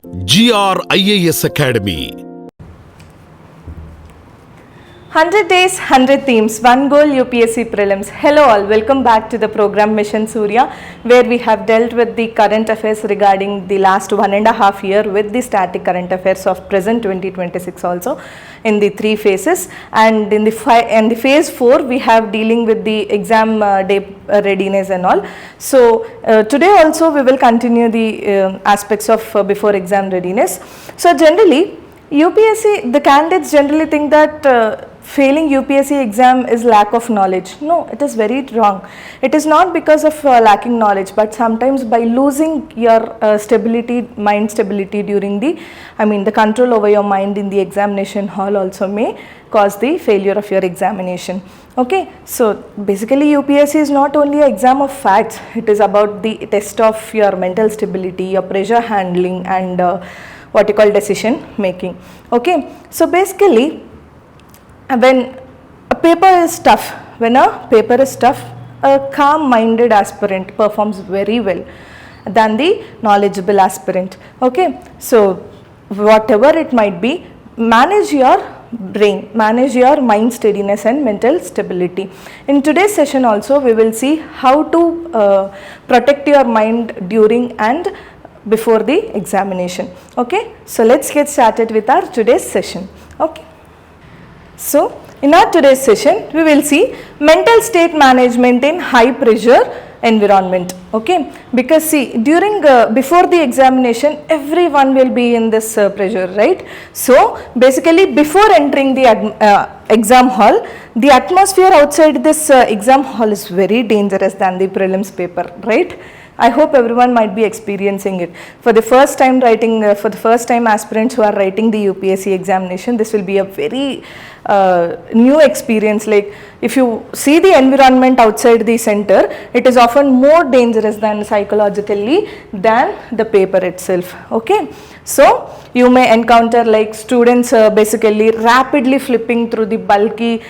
GRIAS Academy. 100 days, 100 themes, one goal UPSC Prelims. Hello all, welcome back to the program Mission Surya, where we have dealt with the current affairs regarding the last 1.5 years with the static current affairs of present 2026 also in the 3 phases, and in the phase 4 we have dealing with the exam day readiness and all. So today also we will continue the aspects of before exam readiness. So generally UPSC, the candidates generally think that failing UPSC exam is lack of knowledge. No, it is very wrong. It is not because of lacking knowledge, but sometimes by losing your mind stability during the control over your mind in the examination hall also may cause the failure of your examination. Okay, so basically UPSC is not only an exam of facts, it is about the test of your mental stability, your pressure handling, and what you call decision making. Okay, so basically when a paper is tough, a calm minded aspirant performs very well than the knowledgeable aspirant. Okay, so whatever it might be, manage your brain, manage your mind steadiness and mental stability. In today's session also we will see how to protect your mind during and before the examination. Okay, so let's get started with our today's session. Okay, so in our today's session we will see mental state management in high pressure environment. Okay, because see, during before the examination everyone will be in this pressure, right? So basically before entering the exam hall, the atmosphere outside this exam hall is very dangerous than the prelims paper, right? I hope everyone might be experiencing it. For the first time aspirants who are writing the UPSC examination, this will be a very new experience. Like if you see the environment outside the center, it is often more dangerous than psychologically than the paper itself. Okay, so you may encounter like students basically rapidly flipping through the bulky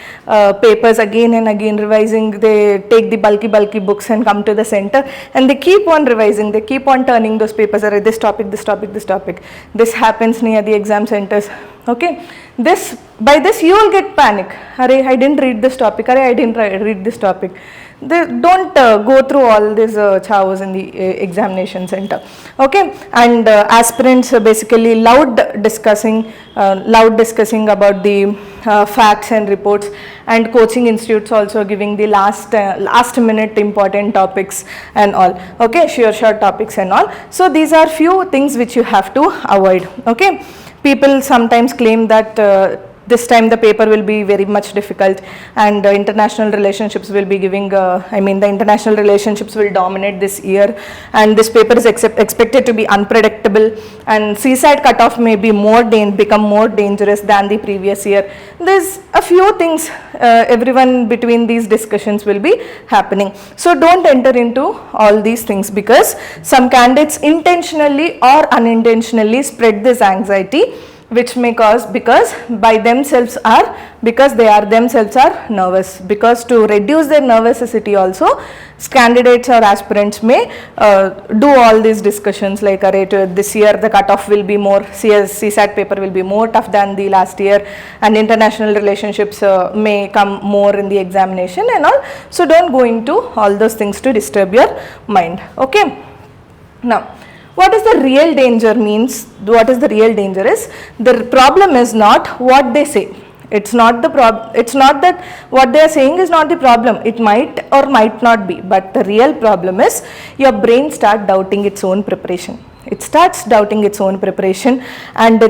papers again and again, revising. They take the bulky books and come to the center and they keep on revising, they keep on turning those papers. This topic. This happens near the exam centers. Okay, by this you will get panic. I didn't read this topic. I didn't read this topic. They don't go through all these chaos in the examination center. Okay, and aspirants basically loud discussing about the facts and reports, and coaching institutes also giving the last minute important topics and all. Okay, sure topics and all. So these are few things which you have to avoid. Okay, people sometimes claim that this time the paper will be very much difficult and international relationships will be giving, the international relationships will dominate this year and this paper is expected to be unpredictable and CSAT cutoff may be become more dangerous than the previous year. There's a few things everyone between these discussions will be happening. So don't enter into all these things, because some candidates intentionally or unintentionally spread this anxiety, which may cause because they are themselves are nervous. Because to reduce their nervousity also, candidates or aspirants may do all these discussions like this year the cutoff will be more, CSAT paper will be more tough than the last year, and international relationships may come more in the examination and all. So don't go into all those things to disturb your mind. Okay, now what is the real danger means? What is the real danger is, the problem is not what they say. It's not that what they are saying is not the problem. It might or might not be, but the real problem is your brain starts doubting its own preparation. It starts doubting its own preparation, and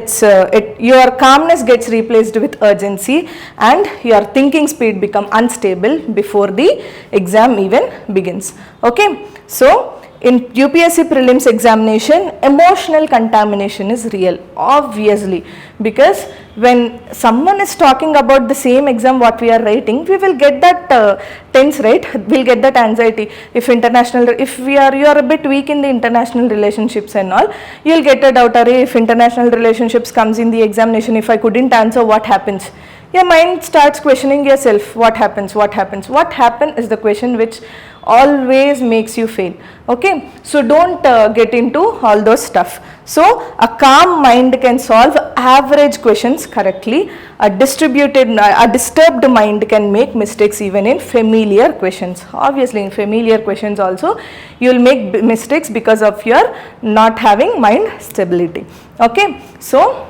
your calmness gets replaced with urgency, and your thinking speed become unstable before the exam even begins. Okay, so in UPSC prelims examination, emotional contamination is real, obviously, because when someone is talking about the same exam what we are writing, we will get that tense, right? We'll get that anxiety. If you are a bit weak in the international relationships and all, you'll get a doubt, if international relationships comes in the examination, if I couldn't answer, what happens? Your mind starts questioning yourself. What happens? What happened is the question which always makes you fail. Okay, so don't get into all those stuff. So a calm mind can solve average questions correctly. A disturbed mind can make mistakes even in familiar questions. Obviously in familiar questions also you will make mistakes because of your not having mind stability. Okay, so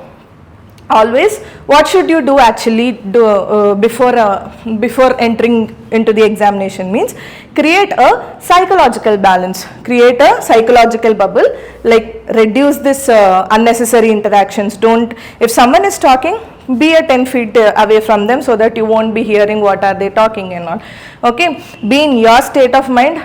always what should you do actually before entering into the examination means create a psychological balance, create a psychological bubble, like reduce this unnecessary interactions. Don't, if someone is talking, be a 10 feet away from them so that you won't be hearing what are they talking and all. Okay, be in your state of mind,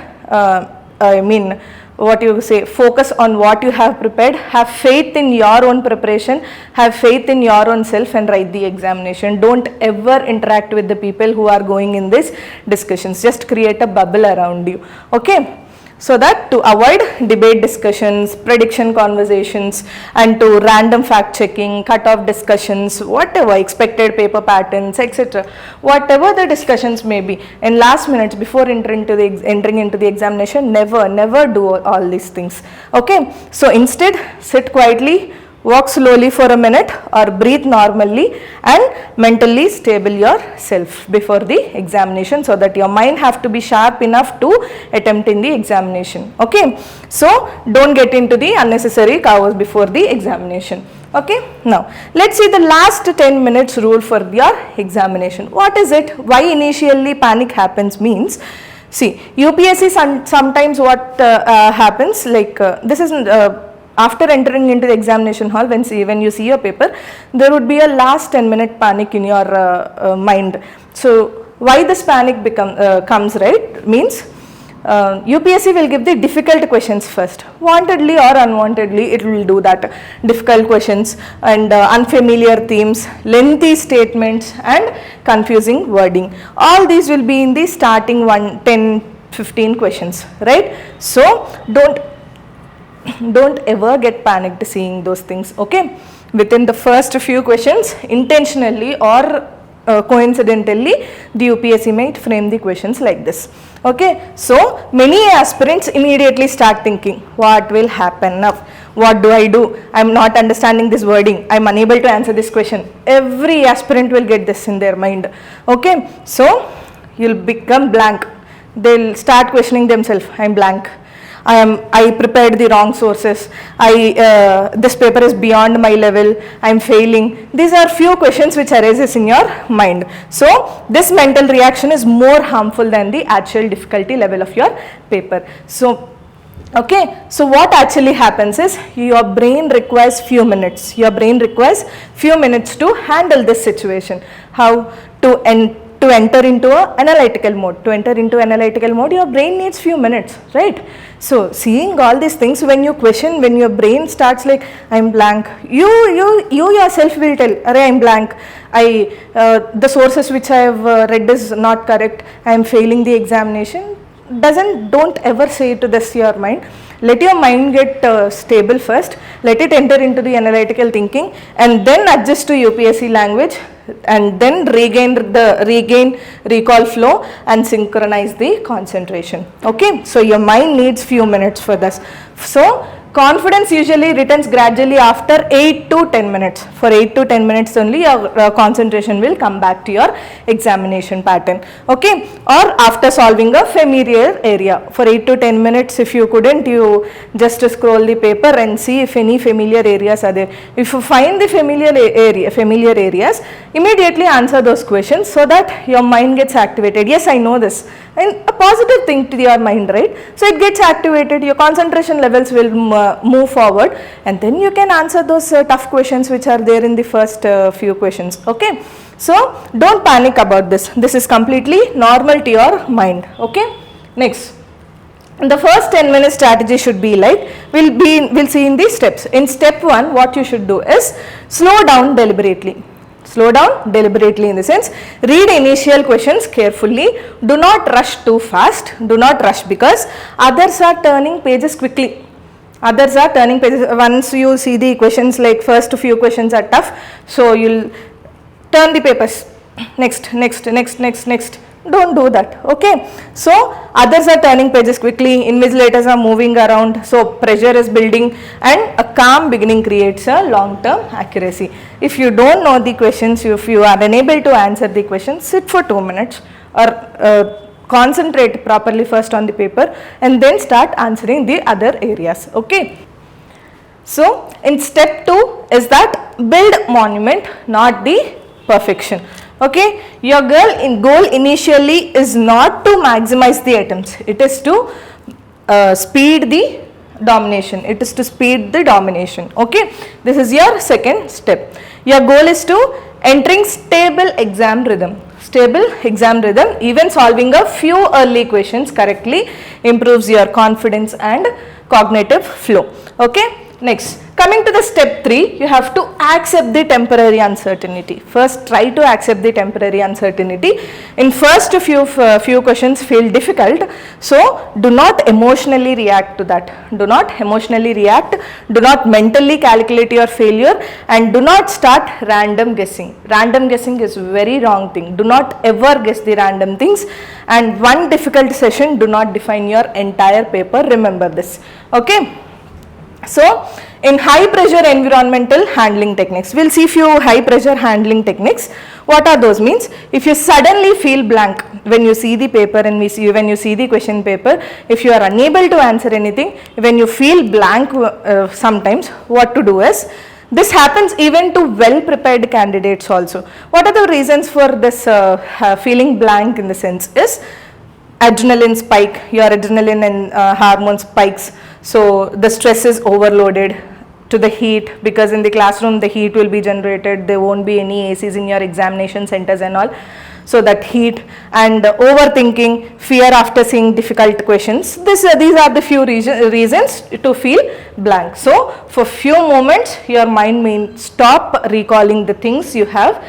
I mean what you say, focus on what you have prepared, have faith in your own preparation, have faith in your own self and write the examination. Don't ever interact with the people who are going in these discussions, just create a bubble around you. Okay, so that to avoid debate discussions, prediction conversations, and to random fact checking, cut off discussions, whatever, expected paper patterns, etc. Whatever the discussions may be, in last minutes before entering into the examination, never do all these things. Okay, so instead sit quietly, walk slowly for a minute or breathe normally and mentally stable yourself before the examination so that your mind have to be sharp enough to attempt in the examination. Okay, so don't get into the unnecessary chaos before the examination. Okay, now let's see the last 10 minutes rule for your examination. What is it? Why initially panic happens means, see, UPSC sometimes what happens, like this is after entering into the examination hall, when you see your paper, there would be a last 10-minute panic in your mind. So why this panic comes, right, means UPSC will give the difficult questions first. Wantedly or unwantedly, it will do that. Difficult questions and unfamiliar themes, lengthy statements and confusing wording. All these will be in the starting 10-15 questions, right? So don't ever get panicked seeing those things. Okay, within the first few questions, intentionally or coincidentally, the UPSC might frame the questions like this. Okay, so many aspirants immediately start thinking, what will happen now? What do I do? I am not understanding this wording. I am unable to answer this question. Every aspirant will get this in their mind. Okay, so you'll become blank. They'll start questioning themselves. I am blank. I prepared the wrong sources. This paper is beyond my level. I am failing. These are few questions which arises in your mind. So this mental reaction is more harmful than the actual difficulty level of your paper. So okay, so what actually happens is your brain requires few minutes. Your brain requires few minutes to handle this situation. How to enter into an analytical mode. To enter into analytical mode, your brain needs few minutes, right? So seeing all these things, when you question, when your brain starts like, I am blank, you yourself will tell, I am blank, the sources which I have read is not correct, I am failing the examination. Don't ever say to this your mind. Let your mind get stable first, let it enter into the analytical thinking and then adjust to UPSC language and then regain recall flow and synchronize the concentration. Okay, so your mind needs few minutes for this. So confidence usually returns gradually after 8 to 10 minutes. For 8 to 10 minutes only your concentration will come back to your examination pattern. Okay, or after solving a familiar area. For 8 to 10 minutes, if you couldn't, you just scroll the paper and see if any familiar areas are there. If you find the familiar areas, immediately answer those questions so that your mind gets activated. Yes, I know this. And a positive thing to your mind, right? So it gets activated, your concentration levels will move forward and then you can answer those tough questions which are there in the first few questions. Okay, so don't panic about this. This is completely normal to your mind. Okay, next. The first 10-minute strategy should be like, we'll see in these steps. In step 1, what you should do is slow down deliberately. Slow down deliberately in the sense, read initial questions carefully. Do not rush too fast. Do not rush because others are turning pages quickly. Others are turning pages. Once you see the questions, like first few questions are tough, so you'll turn the papers. Next. don't do that. Okay, so others are turning pages quickly, invigilators are moving around, so pressure is building, and a calm beginning creates a long term accuracy. If you don't know the questions, if you are unable to answer the questions, sit for 2 minutes or concentrate properly first on the paper and then start answering the other areas. Okay, so in step 2 is that build monument, not the perfection. Okay, your goal initially is not to maximize the attempts, it is to speed the domination, it is to speed the domination. Okay, this is your second step. Your goal is to entering stable exam rhythm. Stable exam rhythm, even solving a few early questions correctly improves your confidence and cognitive flow. Okay, next, coming to the step 3, you have to accept the temporary uncertainty. First, try to accept the temporary uncertainty. In first few questions feel difficult, so do not emotionally react to that. Do not emotionally react, do not mentally calculate your failure, and do not start random guessing. Random guessing is very wrong thing. Do not ever guess the random things, and one difficult session do not define your entire paper. Remember this. Okay. So, in high pressure environmental handling techniques, we will see few high pressure handling techniques. What are those? Means, if you suddenly feel blank when you see the paper and when you see the question paper, if you are unable to answer anything, when you feel blank sometimes, what to do is, this happens even to well prepared candidates also. What are the reasons for this feeling blank in the sense is, adrenaline spike, your adrenaline and hormone spikes, so the stress is overloaded to the heat, because in the classroom the heat will be generated, there won't be any ACs in your examination centers and all, so that heat and overthinking, fear after seeing difficult questions, these are the few reasons to feel blank. So for few moments your mind may stop recalling the things you have,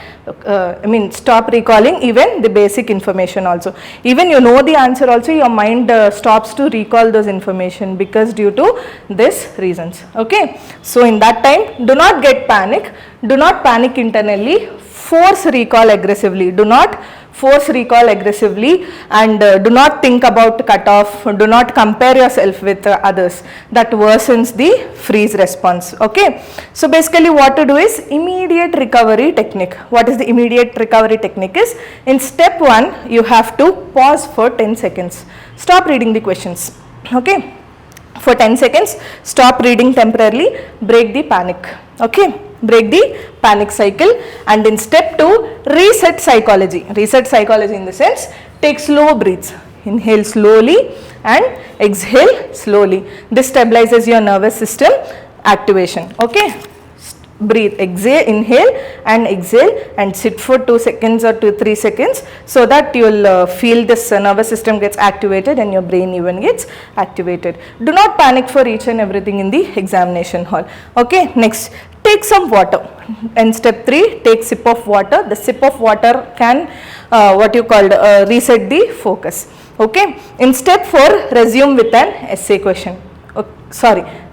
stop recalling even the basic information also. Even you know the answer also, your mind stops to recall those information because due to these reasons. Okay, so in that time, do not get panic, do not panic internally, force recall aggressively, do not force recall aggressively, and do not think about cutoff, do not compare yourself with others, that worsens the freeze response. Okay, so basically what to do is immediate recovery technique. What is the immediate recovery technique is, in step 1 you have to pause for 10 seconds, stop reading the questions. Okay, for 10 seconds stop reading temporarily, break the panic. Okay, break the panic cycle. And in step 2, reset psychology. Reset psychology in the sense, take slow breaths, inhale slowly and exhale slowly. This stabilizes your nervous system activation. Okay, breathe, exhale, inhale and exhale, and sit for 2 seconds or 3 seconds, so that you will feel this nervous system gets activated and your brain even gets activated. Do not panic for each and everything in the examination hall. Okay, next, take some water. And step 3, take sip of water. The sip of water can reset the focus. Okay, in step 4, resume with an essay question.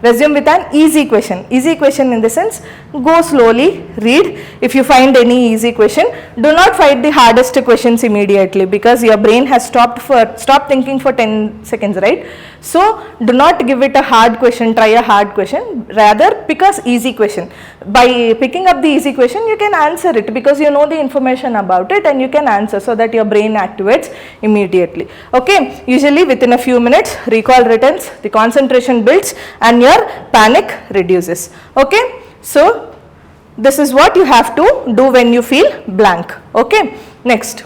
Resume with an easy question. Easy question in the sense, go slowly, read. If you find any easy question, do not find the hardest questions immediately, because your brain has stopped thinking for 10 seconds, right? So do not give it a hard question, try a hard question, rather pick an easy question. By picking up the easy question, you can answer it because you know the information about it and you can answer, so that your brain activates immediately. Okay, usually within a few minutes recall returns, the concentration builds and your panic reduces. Okay, so this is what you have to do when you feel blank. Okay, next,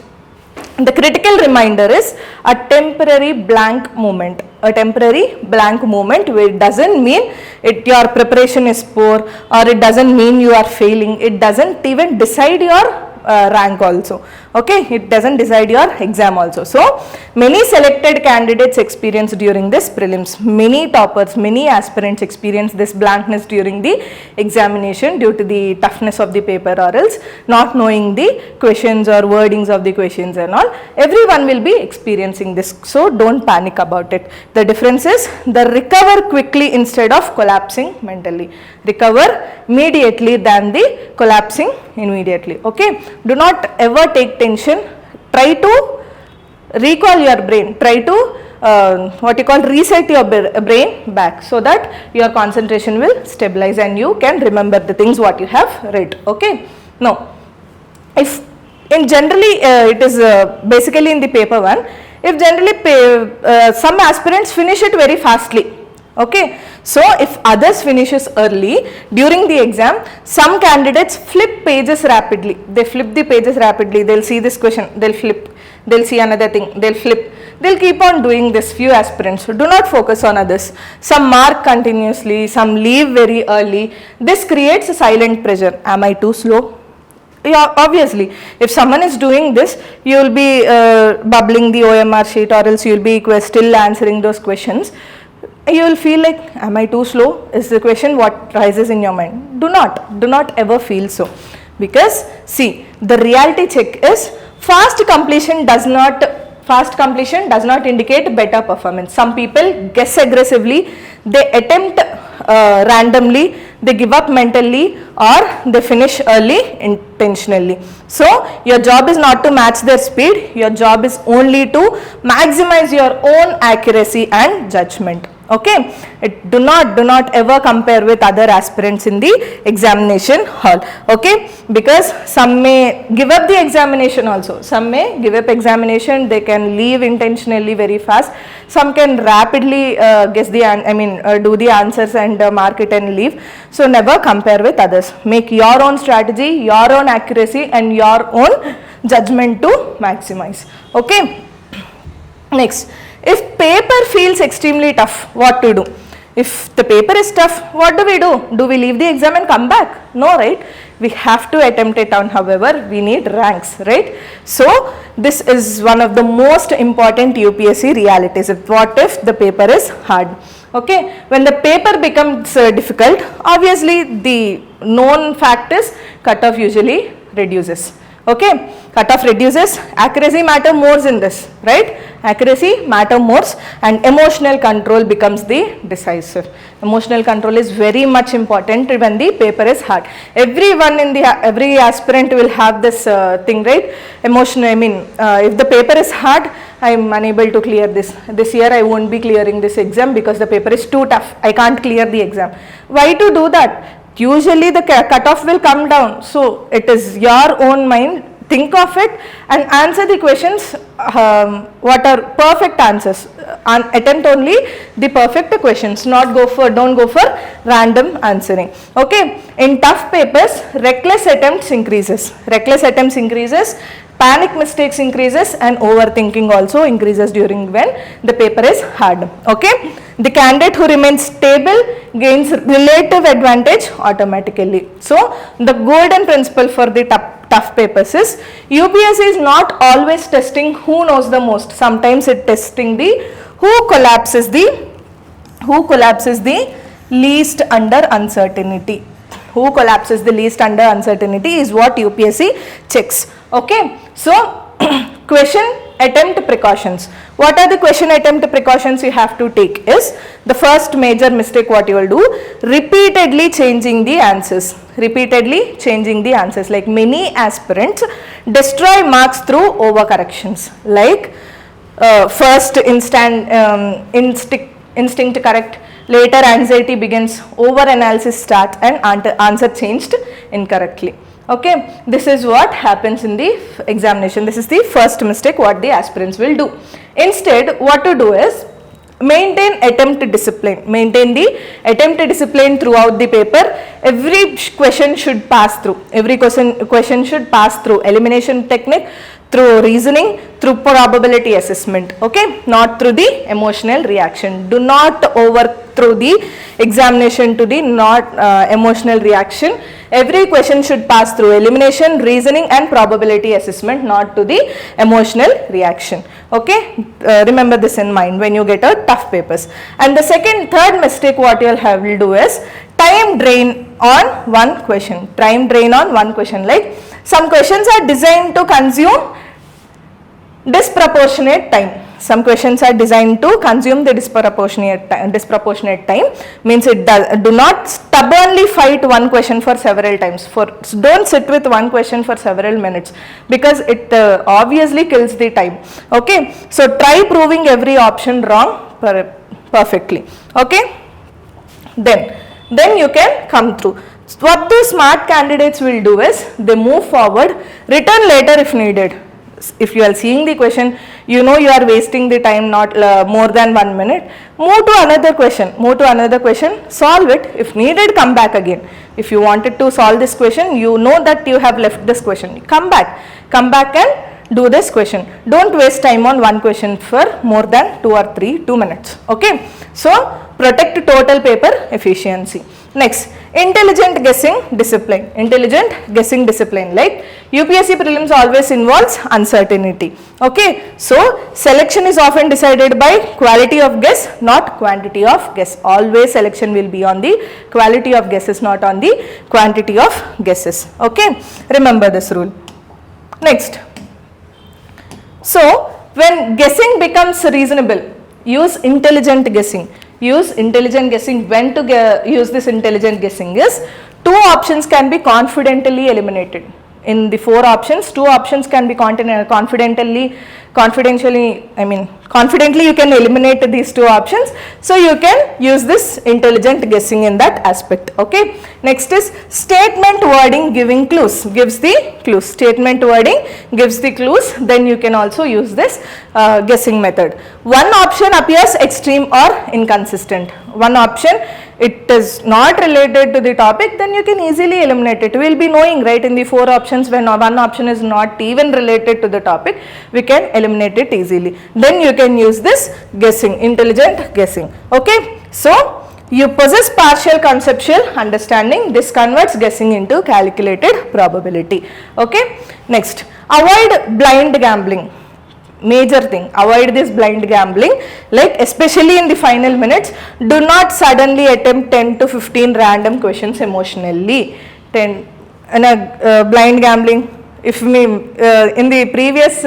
the critical reminder is a temporary blank moment. A temporary blank moment, which doesn't mean your preparation is poor, or it doesn't mean you are failing. It doesn't even decide your rank also. Okay, it doesn't decide your exam also. So many selected candidates experience during this prelims, many toppers, many aspirants experience this blankness during the examination due to the toughness of the paper, or else not knowing the questions or wordings of the questions and all. Everyone will be experiencing this, so don't panic about it. The difference is the recover quickly instead of collapsing mentally. Recover immediately than the collapsing immediately. Okay, do not ever take tension. Try to recall your brain, try to what you call reset your brain back, so that your concentration will stabilize and you can remember the things what you have read. Okay. Now, if in generally it is basically in the paper 1, if generally some aspirants finish it very fastly. Okay, so if others finishes early during the exam, some candidates flip pages rapidly. They flip the pages rapidly. They'll see this question, they'll flip, they'll see another thing, they'll flip. They'll keep on doing this, few aspirants. So do not focus on others. Some mark continuously, some leave very early. This creates a silent pressure. Am I too slow? Yeah, obviously, if someone is doing this, you will be bubbling the OMR sheet, or else you will be still answering those questions. You will feel like, am I too slow? Is the question what rises in your mind. Do not ever feel so, because see, the reality check is fast completion does not indicate better performance. Some people guess aggressively, they attempt randomly, they give up mentally, or they finish early intentionally. So your job is not to match their speed, your job is only to maximize your own accuracy and judgment. Okay, do not ever compare with other aspirants in the examination hall. Okay, because some may give up the examination also, some may give up examination, they can leave intentionally very fast, some can rapidly guess the do the answers and mark it and leave. So never compare with others. Make your own strategy, your own accuracy and your own judgment to maximize. Okay, next, if paper feels extremely tough, what to do? If the paper is tough, what do? Do we leave the exam and come back? No, right? We have to attempt it on, however, we need ranks, right? So, this is one of the most important UPSC realities. What if the paper is hard? Okay, when the paper becomes difficult, obviously the known fact is cutoff usually reduces. Okay, cutoff reduces, accuracy matter more in this, right? Accuracy matter more, and emotional control becomes the decisive. Emotional control is very much important when the paper is hard. Every aspirant will have this thing, right? If the paper is hard, I am unable to clear this. This year I won't be clearing this exam because the paper is too tough. I can't clear the exam. Why to do that? Usually the cutoff will come down. So it is your own mind. Think of it and answer the questions what are perfect answers. Attempt only the perfect questions. Don't go for random answering. Okay. In tough papers, reckless attempts increases. Panic mistakes increases, and overthinking also increases during when the paper is hard. Okay, the candidate who remains stable gains relative advantage automatically. So the golden principle for the tough papers is UPSC is not always testing who knows the most. Sometimes it testing the who collapses the least under uncertainty. Who collapses the least under uncertainty is what UPSC checks. Okay, so question attempt precautions. What are the question attempt precautions you have to take is the first major mistake what you will do, repeatedly changing the answers. Like many aspirants destroy marks through overcorrections. Like first instinct correct, later anxiety begins, over analysis starts, and answer changed incorrectly. Okay, this is what happens in the examination. This is the first mistake what the aspirants will do. Instead, what to do is maintain attempt discipline. Maintain the attempt discipline throughout the paper. Every question should pass through. Question should pass through elimination technique, through reasoning, through probability assessment. Okay, not through the emotional reaction. Do not overthrow the examination to the emotional reaction. Every question should pass through elimination, reasoning and probability assessment, not to the emotional reaction. Okay, remember this in mind when you get a tough papers. And the third mistake what you will do is time drain on one question. Like some questions are designed to consume disproportionate time. some questions are designed to consume the disproportionate time, means it do not stubbornly fight one question for several times. Don't sit with one question for several minutes, because it obviously kills the time. Okay, so try proving every option wrong perfectly. Okay, then you can come through. What the smart candidates will do is they move forward, return later if needed. If you are seeing the question, you know you are wasting the time, not more than 1 minute, move to another question, solve it. If needed, come back again. If you wanted to solve this question, you know that you have left this question, come back and do this question. Don't waste time on one question for more than 2 or 2 minutes. Okay, so protect total paper efficiency. Next, intelligent guessing discipline. Like UPSC prelims always involves uncertainty. Okay, so selection is often decided by quality of guess, not quantity of guess. Always selection will be on the quality of guesses, not on the quantity of guesses. Okay, remember this rule. Next, so when guessing becomes reasonable, use intelligent guessing. When to use this intelligent guessing is, 2 options can be confidently eliminated. In the 4 options, 2 options can be confidently you can eliminate these 2 options. So you can use this intelligent guessing in that aspect. Okay, next is statement wording giving clues, gives the clues. Statement wording gives the clues, then you can also use this guessing method. One option appears extreme or inconsistent. One option, it is not related to the topic, then you can easily eliminate it. We will be knowing, right, in the 4 options, when one option is not even related to the topic, we can eliminate it easily. Then you can use this guessing, intelligent guessing. Okay, so you possess partial conceptual understanding. This converts guessing into calculated probability. Okay, next, avoid blind gambling. Major thing, avoid this blind gambling, like especially in the final minutes. Do not suddenly attempt 10 to 15 random questions emotionally. Blind gambling, if we in the previous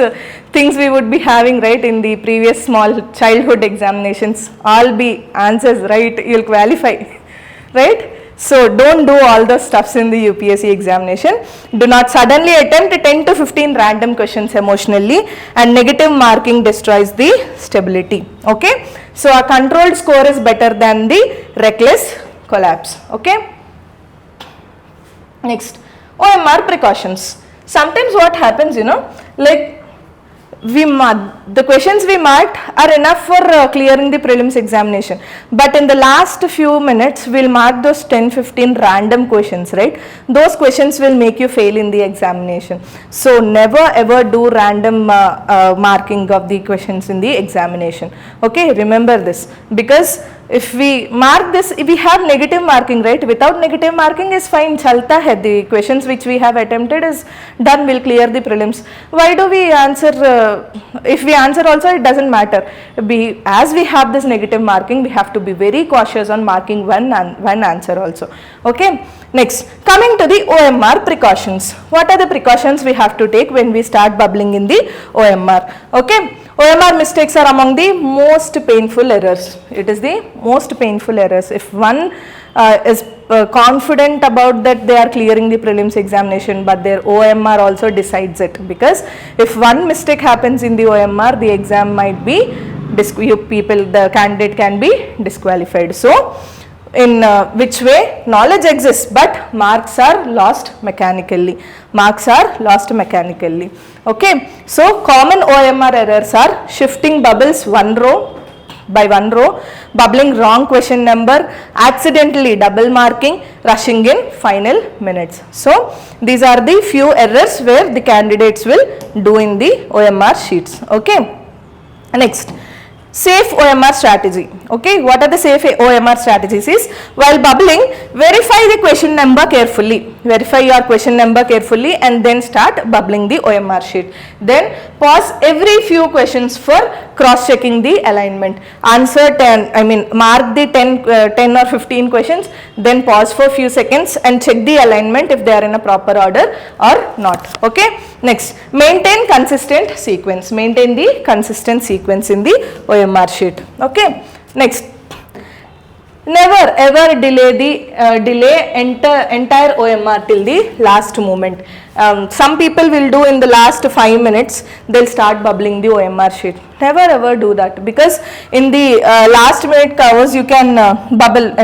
things we would be having, right, in the previous small childhood examinations, all be answers, right, you'll qualify, right? So don't do all the stuffs in the UPSC examination. Do not suddenly attempt 10 to 15 random questions emotionally, and negative marking destroys the stability. Okay, so a controlled score is better than the reckless collapse. Okay, next, OMR precautions. Sometimes what happens, like the questions we marked are enough for clearing the prelims examination, but in the last few minutes we'll mark those 10-15 random questions, right? Those questions will make you fail in the examination. So never ever do random marking of the questions in the examination. Okay, remember this, because if we mark this, if we have negative marking, right? Without negative marking is fine, chalta hai. The questions which we have attempted is done, will clear the prelims. Why do we answer? If we answer also, it doesn't matter. As we have this negative marking, we have to be very cautious on marking one answer also. Okay. Next, coming to the OMR precautions. What are the precautions we have to take when we start bubbling in the OMR? Okay. OMR mistakes are among the most painful errors. It is the most painful errors. If one is confident about that they are clearing the prelims examination, but their OMR also decides it, because if one mistake happens in the OMR, the exam might be, the candidate can be disqualified. So, in which way? Knowledge exists, but marks are lost mechanically. Okay, so common OMR errors are shifting bubbles one row by one row, bubbling wrong question number, accidentally double marking, rushing in final minutes. So these are the few errors where the candidates will do in the OMR sheets. Okay, next, safe OMR strategy. Okay, what are the safe OMR strategies is, while bubbling, verify the question number carefully. Verify your question number carefully and then start bubbling the OMR sheet. Then pause every few questions for cross checking the alignment. Answer 10, mark the 10 or 15 questions, then pause for few seconds and check the alignment if they are in a proper order or not. Okay, next, maintain consistent sequence. Maintain the consistent sequence in the OMR sheet. Okay, next, never ever delay the entire OMR till the last moment. Some people will do in the last 5 minutes, they'll start bubbling the OMR sheet. Never ever do that, because in the last minute covers you can bubble.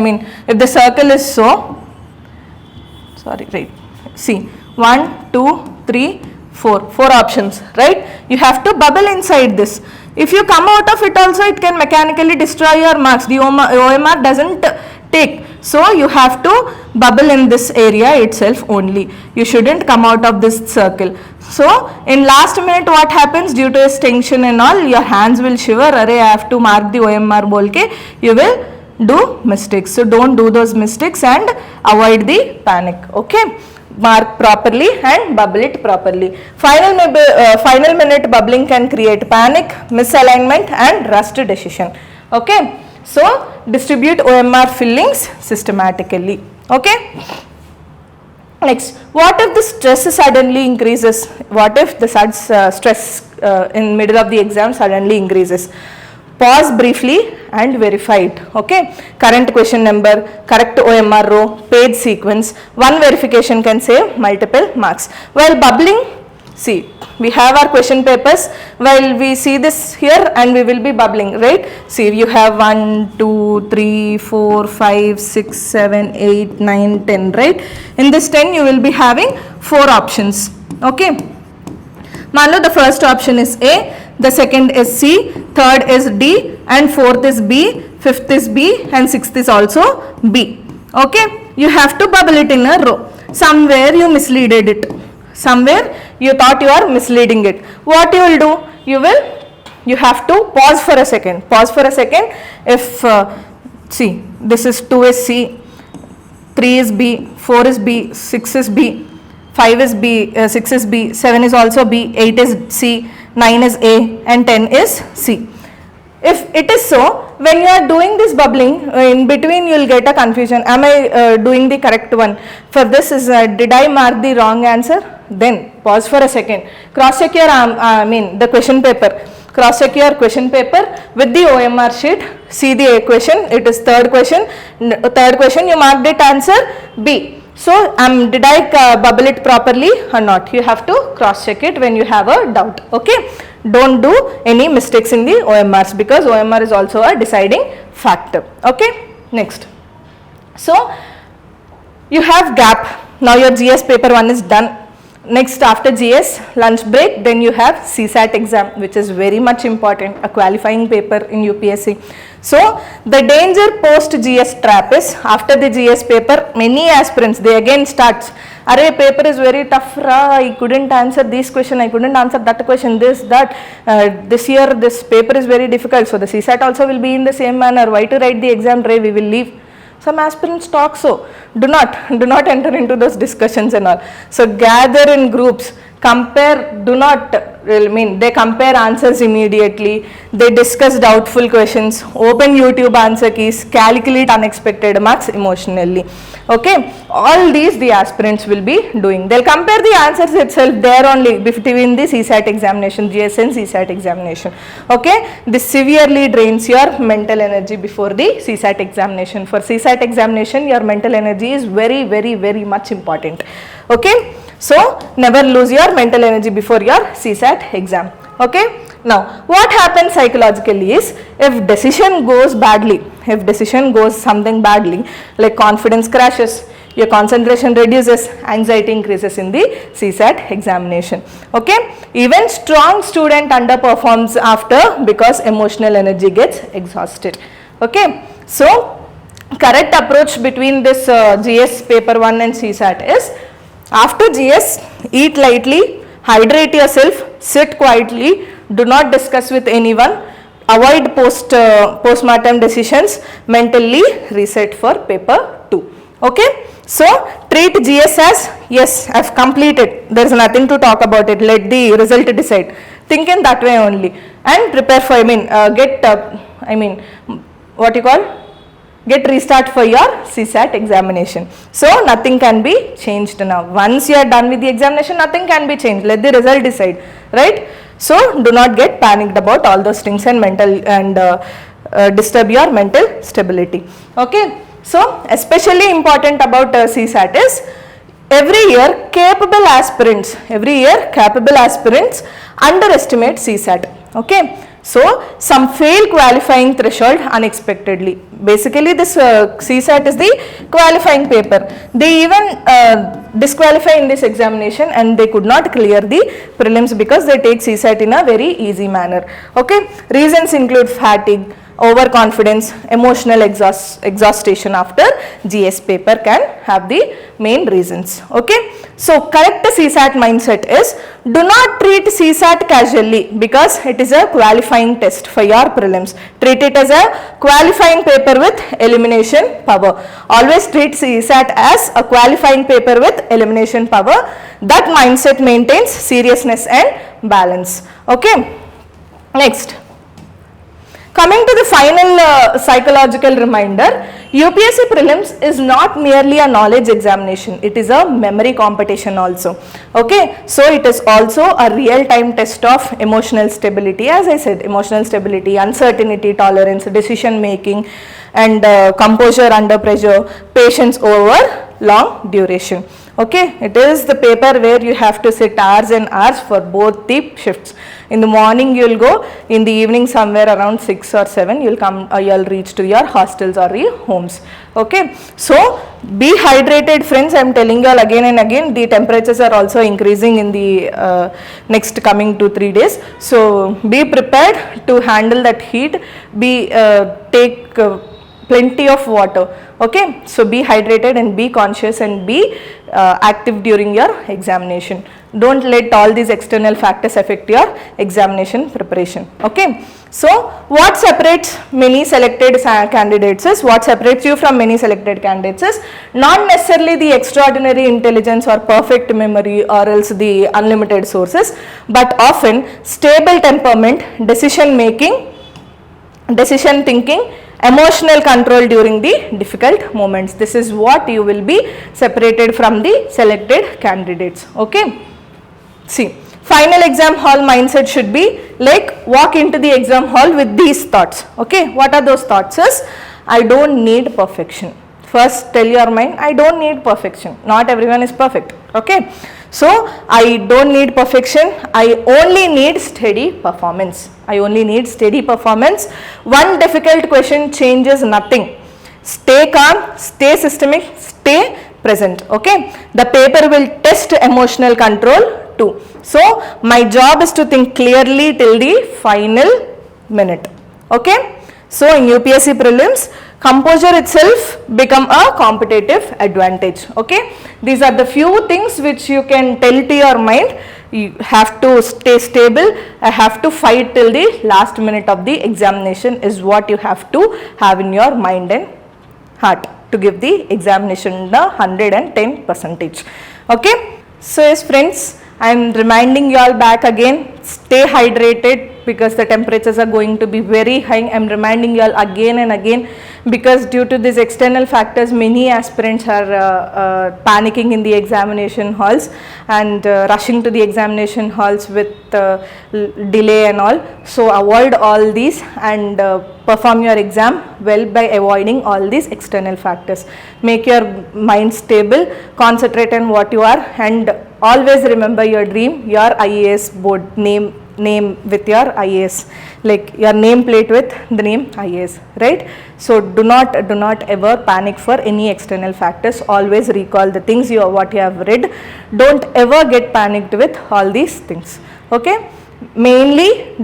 If the circle is so, sorry, right, see, 1, 2, 3, 4 options, right? You have to bubble inside this. If you come out of it also, it can mechanically destroy your marks. The OMR doesn't take. So you have to bubble in this area itself only. You shouldn't come out of this circle. So in last minute what happens, due to this tension and all, your hands will shiver. Array, I have to mark the OMR bolke. You will do mistakes. So don't do those mistakes and avoid the panic. Okay. Mark properly and bubble it properly. Final minute bubbling can create panic, misalignment and rushed decision. Okay, so distribute OMR fillings systematically. Okay, next, what if the stress suddenly increases? What if the stress in middle of the exam suddenly increases? Pause briefly and verify it. Okay, current question number, correct OMR row, page sequence. One verification can save multiple marks. While bubbling, see, we have our question papers. While we see this here and we will be bubbling, right? See, you have 1, 2, 3, 4, 5, 6, 7, 8, 9, 10, right? In this 10 you will be having 4 options. Okay, Manlo, the first option is A, the second is C, third is D, and fourth is B, fifth is B, and sixth is also B. Okay, you have to bubble it in a row. Somewhere you misleaded it. Somewhere you thought you are misleading it. What you will do? You have to pause for a second. Pause for a second. If see, this is 2 is C, 3 is B, 4 is B, 6 is B, 5 is B, 6 is B, 7 is also B, 8 is C, 9 is A, and 10 is C. If it is so, when you are doing this bubbling, in between you will get a confusion. Am I doing the correct one? For this is, did I mark the wrong answer? Then pause for a second. Cross check your, the question paper. Cross check your question paper with the OMR sheet. See the question. It is third question. Third question you marked it answer B. So did I bubble it properly or not? You have to cross check it when you have a doubt. Okay. Don't do any mistakes in the OMRs, because OMR is also a deciding factor. Okay. Next. So you have gap. Now your GS paper 1 is done. Next, after GS, lunch break, then you have CSAT exam, which is very much important, a qualifying paper in UPSC. So the danger post GS trap is, after the GS paper, many aspirants, they again start, array, paper is very tough, I couldn't answer this question, I couldn't answer that question, this, that, this year this paper is very difficult, so the CSAT also will be in the same manner, why to write the exam, Ray, we will leave. Some aspirants talk so. Do not enter into those discussions and all. So gather in groups, compare, they compare answers immediately, they discuss doubtful questions, open YouTube answer keys, calculate unexpected marks emotionally. Okay, all these the aspirants will be doing. They'll compare the answers itself there only between the CSAT examination, GS and CSAT examination. Okay, this severely drains your mental energy before the CSAT examination. For CSAT examination, your mental energy is very, very, very much important. Okay. So never lose your mental energy before your CSAT exam. Okay. Now what happens psychologically is, if decision goes badly, if decision goes something badly, like confidence crashes, your concentration reduces, anxiety increases in the CSAT examination. Okay. Even strong student underperforms after, because emotional energy gets exhausted. Okay. So correct approach between this GS paper 1 and CSAT is, after GS, eat lightly, hydrate yourself, sit quietly, do not discuss with anyone, avoid postmortem decisions, mentally reset for paper 2. Okay, so treat GS as, yes, I've completed, there is nothing to talk about it, let the result decide. Think in that way only, and prepare for, get restart for your CSAT examination. So nothing can be changed now. Once you are done with the examination, nothing can be changed. Let the result decide, right? So do not get panicked about all those things and disturb your mental stability. Okay. So especially important about CSAT is every year capable aspirants underestimate CSAT. Okay. So some fail qualifying threshold unexpectedly. Basically this CSAT is the qualifying paper. They even disqualify in this examination and they could not clear the prelims because they take CSAT in a very easy manner. Okay. Reasons include fatigue, overconfidence, emotional exhaustion after GS paper can have the main reasons. Okay. So correct CSAT mindset is, do not treat CSAT casually because it is a qualifying test for your prelims. Treat it as a qualifying paper with elimination power. Always treat CSAT as a qualifying paper with elimination power. That mindset maintains seriousness and balance. Okay. Next. Coming to the final psychological reminder, UPSC prelims is not merely a knowledge examination, it is a memory competition also. Okay, so it is also a real-time test of emotional stability. As I said, emotional stability, uncertainty tolerance, decision making, and composure under pressure, patience over long duration. Okay, it is the paper where you have to sit hours and hours for both the shifts. In the morning you will go, in the evening somewhere around 6 or 7 you will come, you will reach to your hostels or your homes. Okay, so be hydrated friends. I am telling you all again and again, the temperatures are also increasing in the next coming 2-3 days. So be prepared to handle that heat. Take plenty of water. Okay, so be hydrated and be conscious and be active during your examination. Don't let all these external factors affect your examination preparation. Okay, so what separates many selected candidates is, what separates you from many selected candidates is not necessarily the extraordinary intelligence or perfect memory or else the unlimited sources, but often stable temperament, decision making, decision thinking, emotional control during the difficult moments. This is what you will be separated from the selected candidates. Okay. See, final exam hall mindset should be like walk into the exam hall with these thoughts. Okay. What are those thoughts? Is I don't need perfection. First tell your mind, I don't need perfection. Not everyone is perfect. Okay. So I don't need perfection, I only need steady performance. I only need steady performance. One difficult question changes nothing. Stay calm, stay systemic, stay present. Okay. The paper will test emotional control too. So my job is to think clearly till the final minute. Okay. So in UPSC prelims, composure itself become a competitive advantage. Okay, these are the few things which you can tell to your mind. You have to stay stable, I have to fight till the last minute of the examination is what you have to have in your mind and heart to give the examination the 110%. Okay, so yes friends, I am reminding you all back again, stay hydrated because the temperatures are going to be very high. I am reminding you all again and again because due to these external factors, many aspirants are panicking in the examination halls and rushing to the examination halls with delay and all. So avoid all these and perform your exam well by avoiding all these external factors. Make your mind stable, concentrate on what you are, and always remember your dream, your IAS board name with your IAS, like your name plate with the name IAS, right? So do not ever panic for any external factors. Always recall the things what you have read. Don't ever get panicked with all these things. Okay, mainly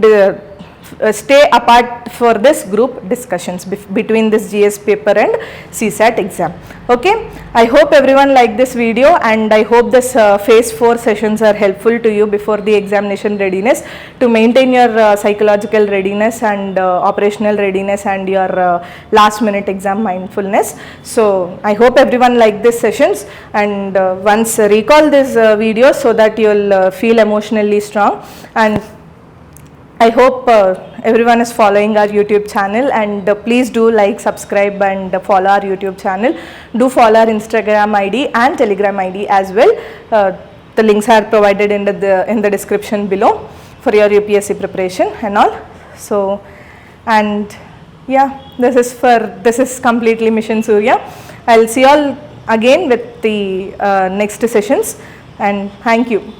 stay apart for this group discussions between this GS paper and CSAT exam. Okay, I hope everyone liked this video, and I hope this phase 4 sessions are helpful to you before the examination readiness, to maintain your psychological readiness and operational readiness and your last minute exam mindfulness. So I hope everyone liked these sessions, and once recall this video so that you'll feel emotionally strong. And I hope everyone is following our YouTube channel, and please do like, subscribe and follow our YouTube channel. Do follow our Instagram ID and Telegram ID as well. The links are provided in the description below for your UPSC preparation and all. So, and yeah, this is completely Mission Surya. I'll see you all again with the next sessions, and thank you.